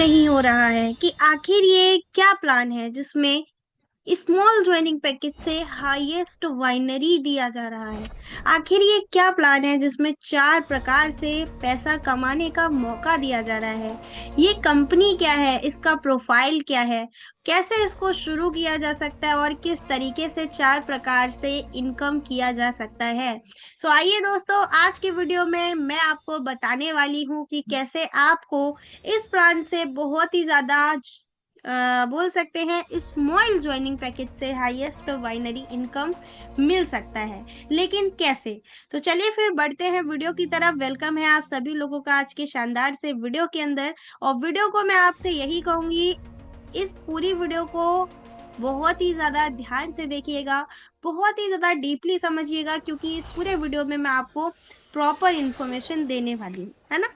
नहीं हो रहा है कि आखिर ये क्या प्लान है जिसमें स्मॉल ज्वाइनिंग पैकेज से हाईएस्ट वाइनरी दिया जा रहा है। आखिर ये क्या प्लान है जिसमें 4 प्रकार से पैसा कमाने का मौका दिया जा रहा है। ये कंपनी क्या है, इसका प्रोफाइल क्या है, कैसे इसको शुरू किया जा सकता है और किस तरीके से 4 प्रकार से इनकम किया जा सकता है। आइए दोस्तों, आज की वीडियो में मैं आपको बताने वाली हूँ कि कैसे आपको इस प्लान से बहुत ही ज्यादा बोल सकते हैं स्मॉल ज्वाइनिंग पैकेज से हाईएस्ट वाइनरी इनकम मिल सकता है, लेकिन कैसे। तो चलिए फिर बढ़ते हैं वीडियो की तरफ। वेलकम है आप सभी लोगों का आज के शानदार से वीडियो के अंदर। और वीडियो को मैं आपसे यही कहूंगी, इस पूरी वीडियो को बहुत ही ज्यादा ध्यान से देखिएगा, बहुत ही ज्यादा डीपली समझिएगा, क्योंकि इस पूरे वीडियो में मैं आपको प्रॉपर इंफॉर्मेशन देने वाली हूँ, है ना।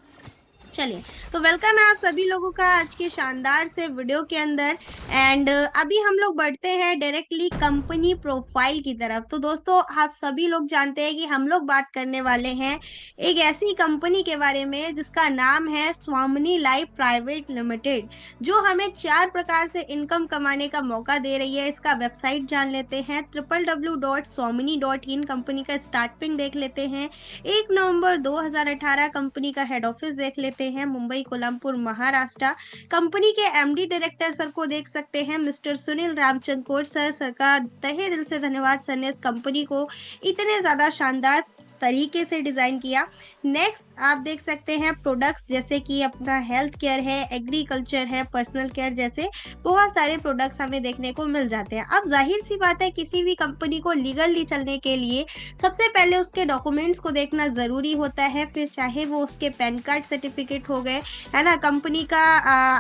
चलिए, तो वेलकम है आप सभी लोगों का आज के शानदार से वीडियो के अंदर। एंड अभी हम लोग बढ़ते हैं डायरेक्टली कंपनी प्रोफाइल की तरफ। तो दोस्तों, आप सभी लोग जानते हैं कि हम लोग बात करने वाले हैं एक ऐसी कंपनी के बारे में जिसका नाम है स्वामिनी लाइफ प्राइवेट लिमिटेड, जो हमें 4 प्रकार से इनकम कमाने का मौका दे रही है। इसका वेबसाइट जान लेते हैं, www.swamini.in। कंपनी का स्टार्टिंग देख लेते हैं, 1 नवंबर 2018। कंपनी का हेड ऑफिस देख लेते हैं, मुंबई कोलमपुर महाराष्ट्र। कंपनी के एमडी डायरेक्टर सर को देख सकते हैं, mister Sunil Ramchandra Kote sir. Sir का तहे दिल से धन्यवाद, सर ने इस कंपनी को इतने ज्यादा शानदार तरीके से डिजाइन किया। नेक्स्ट आप देख सकते हैं प्रोडक्ट्स, जैसे कि अपना हेल्थ केयर है, एग्रीकल्चर है, पर्सनल केयर जैसे बहुत सारे प्रोडक्ट्स हमें देखने को मिल जाते हैं। अब जाहिर सी बात है, किसी भी कंपनी को लीगली चलने के लिए सबसे पहले उसके डॉक्यूमेंट्स को देखना जरूरी होता है। फिर चाहे वो उसके पैन कार्ड सर्टिफिकेट हो गए, है ना, कंपनी का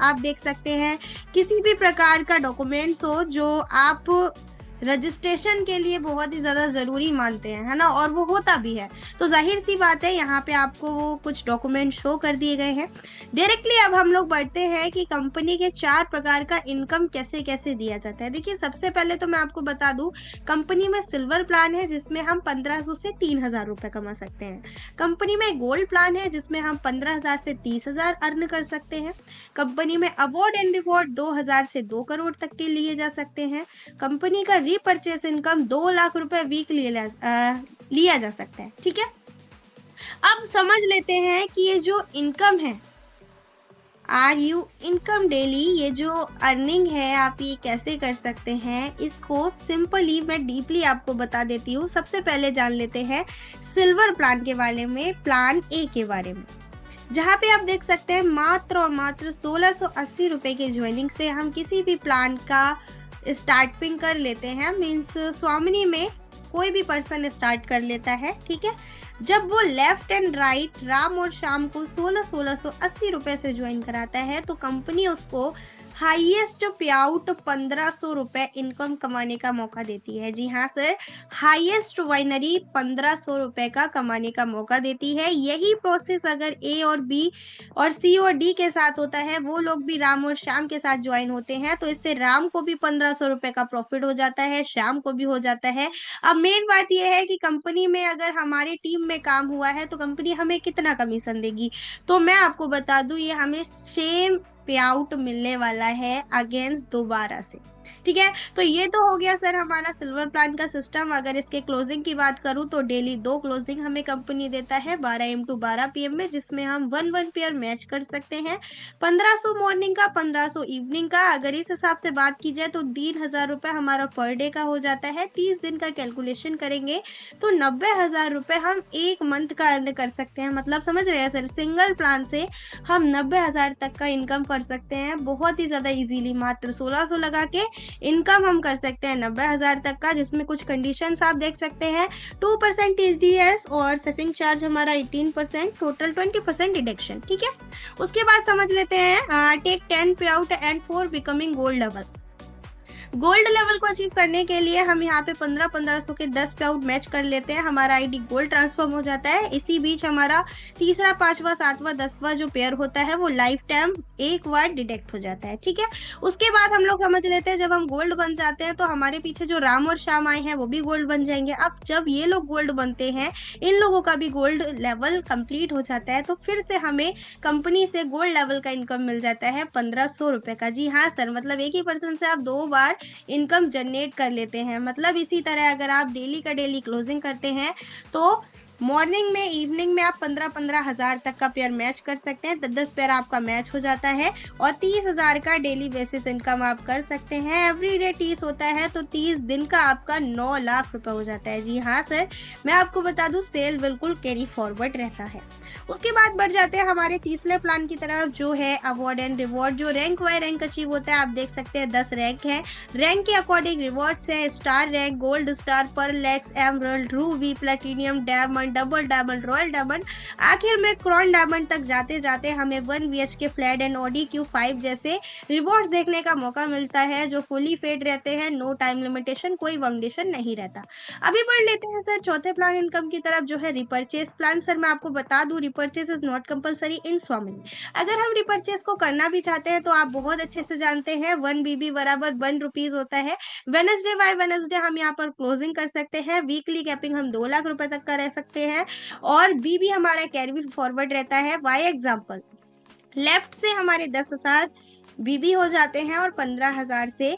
आप देख सकते हैं किसी भी प्रकार का डॉक्यूमेंट्स हो जो आप रजिस्ट्रेशन के लिए बहुत ही ज्यादा जरूरी मानते हैं, है ना, और वो होता भी है। तो जाहिर सी बात है, यहाँ पे आपको वो कुछ डॉक्यूमेंट शो कर दिए गए हैं। डायरेक्टली अब हम लोग बढ़ते हैं कि कंपनी के 4 प्रकार का इनकम कैसे कैसे दिया जाता है। देखिए, सबसे पहले तो मैं आपको बता दूं, कंपनी में सिल्वर प्लान है जिसमें हम 1500 से 3000 रुपए कमा सकते हैं। कंपनी में गोल्ड प्लान है जिसमें हम 15000 से 30000 अर्न कर सकते हैं। कंपनी में अवार्ड एंड रिवॉर्ड 2000 से 2 करोड़ तक के लिए जा सकते हैं। कंपनी का रीपरचेस इनकम 2 लाख रुपए वीक लिया जा सकता है। ठीक है, अब समझ लेते हैं कि ये जो इनकम है, आर यू इनकम डेली, ये जो अर्निंग है आप ये कैसे कर सकते हैं, इसको सिंपली मैं डीपली आपको बता देती हूँ। सबसे पहले जान लेते हैं सिल्वर प्लान के बारे में, प्लान ए के बारे में, जहाँ पे आप देख सकते हैं मात्र और मात्र 1680 रुपए के ज्वाइनिंग से हम किसी भी प्लान का स्टार्टिंग कर लेते हैं। मीन्स स्वामिनी में कोई भी पर्सन स्टार्ट कर लेता है, ठीक है। जब वो लेफ्ट एंड राइट राम और शाम को 1680 रुपए से ज्वाइन कराता है, तो कंपनी उसको हाईएस्ट पे आउट 1500 रुपए इनकम कमाने का मौका देती है। जी हाँ सर, हाईएस्ट वाइनरी 1500 रुपए का कमाने का मौका देती है। यही प्रोसेस अगर ए और बी और सी और डी के साथ होता है, वो लोग भी राम और श्याम के साथ ज्वाइन होते हैं, तो इससे राम को भी 1500 रुपए का प्रॉफिट हो जाता है, श्याम को भी हो जाता है। अब मेन बात यह है कि कंपनी में अगर हमारी टीम में काम हुआ है तो कंपनी हमें कितना कमीशन देगी, तो मैं आपको बता दूं, ये हमें सेम पे आउट मिलने वाला है अगेंस्ट दोबारा से। ठीक है, तो ये तो हो गया सर हमारा सिल्वर प्लान का सिस्टम। अगर इसके क्लोजिंग की बात करूं तो डेली 2 क्लोजिंग हमें कंपनी देता है 12 AM to 12 PM में, जिसमें हम 1 पेयर मैच कर सकते हैं। 1500 मॉर्निंग का, 1500 इवनिंग का। अगर इस हिसाब से बात की जाए तो 3000 रुपए हमारा पर डे का हो जाता है। 30 दिन का कैलकुलेशन करेंगे तो 90,000 रुपए हम 1 मंथ का अर्न कर सकते हैं। मतलब समझ रहे हैं सर, सिंगल प्लान से हम 90,000 तक का इनकम कर सकते हैं बहुत ही ज्यादा इजीली। मात्र 1600 लगा के इनकम हम कर सकते हैं 90,000 तक का, जिसमें कुछ कंडीशंस आप देख सकते हैं। 2% TDS और सेविंग चार्ज हमारा 18%, टोटल 20% डिडक्शन। ठीक है, उसके बाद समझ लेते हैं टेक 10 पे out and for becoming gold level. Gold level को अचीव करने के लिए हम यहाँ पे 1500 के 10 पे मैच कर लेते हैं, हमारा आईडी गोल्ड ट्रांसफॉर्म हो जाता है। इसी बीच हमारा तीसरा, पांचवा, सातवां, 10वां जो पेयर होता है वो लाइफ टाइम एक बार डिटेक्ट हो जाता है, ठीक है। उसके बाद हम लोग समझ लेते हैं, जब हम गोल्ड बन जाते हैं तो हमारे पीछे जो राम और श्याम आए हैं वो भी गोल्ड बन जाएंगे। अब जब ये लोग गोल्ड बनते हैं, इन लोगों का भी गोल्ड लेवल कंप्लीट हो जाता है, तो फिर से हमें कंपनी से गोल्ड लेवल का इनकम मिल जाता है 1500 रुपए का। जी हाँ सर, मतलब एक ही पर्सन से आप 2 बार इनकम जनरेट कर लेते हैं। मतलब इसी तरह अगर आप डेली का डेली क्लोजिंग करते हैं तो मॉर्निंग में, इवनिंग में आप 15-15 हजार तक का पेयर मैच कर सकते हैं। 10-10 पेयर आपका मैच हो जाता है और 30,000 का डेली बेसिस इनकम आप कर सकते हैं। एवरीडे 30 होता है तो 30 दिन का आपका 9 लाख रुपए हो जाता है। जी हाँ सर, मैं आपको बता दूं सेल बिल्कुल कैरी फॉरवर्ड रहता है। उसके बाद बढ़ जाते हैं हमारे तीसरे प्लान की तरफ, जो है अवार्ड एंड रिवॉर्ड। जो रैंक वाई रैंक अचीव होता है, आप देख सकते हैं 10 रैंक है। रैंक के अकॉर्डिंग रिवॉर्ड्स है, star rank, gold star, pearl X, emerald, ruby, platinum, diamond, double diamond, royal diamond, आखिर में क्राउन डायमंड तक जाते जाते हमें 1 BHK flat and Audi Q5 जैसे रिवॉर्ड्स देखने का मौका मिलता है, जो फुली फेड रहते हैं, नो टाइम लिमिटेशन, कोई फाउंडेशन नहीं रहता। अभी बढ़ लेते हैं सर चौथे प्लान इनकम की तरफ, जो है रिपर्चेस प्लान। सर मैं आपको बता दूं, repurchase is not compulsory in Swami. अगर हम रिपर्चेस को करना भी चाहते हैं तो आप बहुत अच्छे से जानते हैं 1 BB बराबर 1 रुपीज होता है। वेनसडे बाय वेनसडे हम यहाँ पर क्लोजिंग कर सकते हैं। वीकली कैपिंग हम 2 लाख रुपए तक का रह सकते हैं और बीबी हमारा कैरी फॉरवर्ड रहता है। बाय एग्जाम्पल, लेफ्ट से हमारे 10,000 बीबी हो जाते हैं और 15,000 से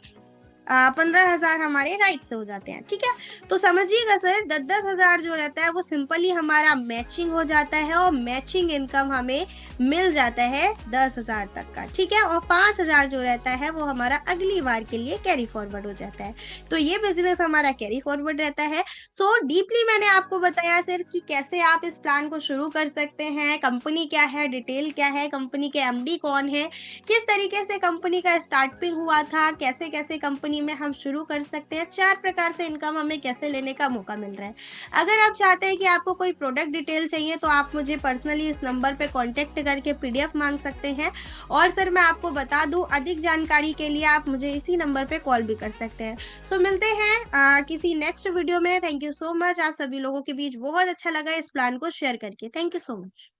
15,000 हमारे राइट से हो जाते हैं, ठीक है। तो समझिएगा सर, 10-10 हजार जो रहता है वो सिंपली हमारा मैचिंग हो जाता है और मैचिंग इनकम हमें मिल जाता है 10,000 तक का, ठीक है। और 5,000 जो रहता है वो हमारा अगली बार के लिए कैरी फॉरवर्ड हो जाता है। तो ये बिजनेस हमारा कैरी फॉरवर्ड रहता है। सो डीपली मैंने आपको बताया सर कि कैसे आप इस प्लान को शुरू कर सकते हैं, कंपनी क्या है, डिटेल क्या है, कंपनी के एमडी कौन है, किस तरीके से कंपनी का स्टार्टिंग हुआ था, कैसे कैसे कंपनी में हम शुरू कर सकते हैं, 4 प्रकार से इनकम हमें कैसे लेने का मौका मिल रहा है। अगर आप चाहते हैं कि आपको कोई प्रोडक्ट डिटेल चाहिए तो आप मुझे पर्सनली इस नंबर पे कांटेक्ट करके पीडीएफ मांग सकते हैं। और सर मैं आपको बता दूं, अधिक जानकारी के लिए आप मुझे इसी नंबर पे कॉल भी कर सकते हैं। सो मिलते हैं किसी नेक्स्ट वीडियो में। Thank you so much. आप सभी लोगों के बीच बहुत अच्छा लगा इस प्लान को शेयर करके। Thank you so much.